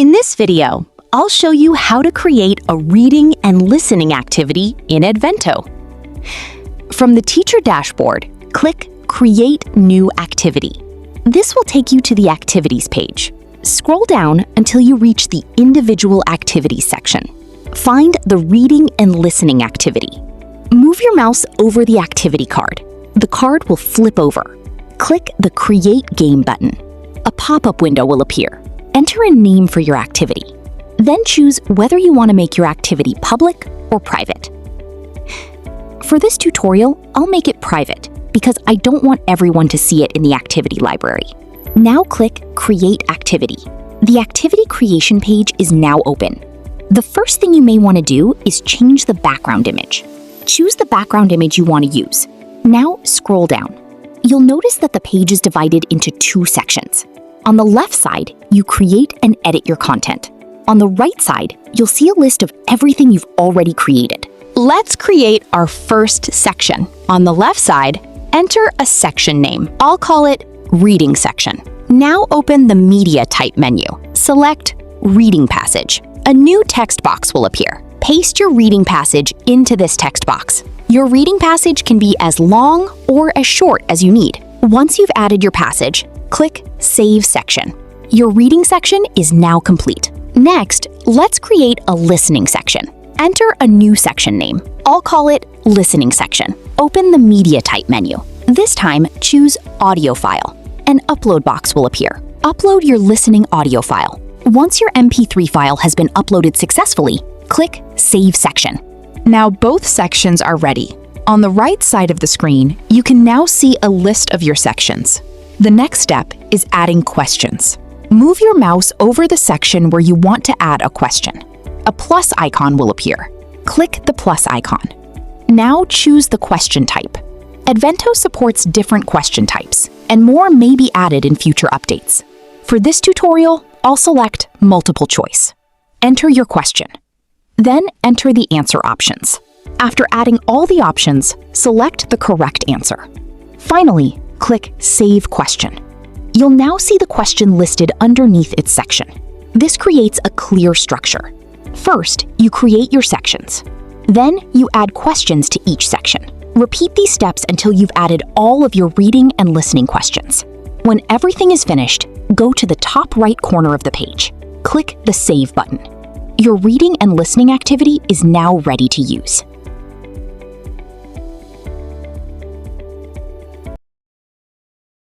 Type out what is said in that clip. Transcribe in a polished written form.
In this video, I'll show you how to create a reading and listening activity in Edvento. From the teacher dashboard, click Create New Activity. This will take you to the Activities page. Scroll down until you reach the Individual Activities section. Find the Reading and Listening activity. Move your mouse over the activity card. The card will flip over. Click the Create Game button. A pop-up window will appear. Enter a name for your activity. Then choose whether you want to make your activity public or private. For this tutorial, I'll make it private because I don't want everyone to see it in the activity library. Now click Create Activity. The activity creation page is now open. The first thing you may want to do is change the background image. Choose the background image you want to use. Now scroll down. You'll notice that the page is divided into two sections. On the left side, you create and edit your content. On the right side, you'll see a list of everything you've already created. Let's create our first section. On the left side, enter a section name. I'll call it Reading Section. Now open the Media Type menu. Select Reading Passage. A new text box will appear. Paste your reading passage into this text box. Your reading passage can be as long or as short as you need. Once you've added your passage, click Save Section. Your reading section is now complete. Next, let's create a listening section. Enter a new section name. I'll call it Listening Section. Open the Media Type menu. This time, choose Audio File. An upload box will appear. Upload your listening audio file. Once your MP3 file has been uploaded successfully, click Save Section. Now both sections are ready. On the right side of the screen, you can now see a list of your sections. The next step is adding questions. Move your mouse over the section where you want to add a question. A plus icon will appear. Click the plus icon. Now choose the question type. Edvento supports different question types, and more may be added in future updates. For this tutorial, I'll select multiple choice. Enter your question. Then enter the answer options. After adding all the options, select the correct answer. Finally, click Save Question. You'll now see the question listed underneath its section. This creates a clear structure. First, you create your sections. Then, you add questions to each section. Repeat these steps until you've added all of your reading and listening questions. When everything is finished, go to the top right corner of the page. Click the Save button. Your reading and listening activity is now ready to use.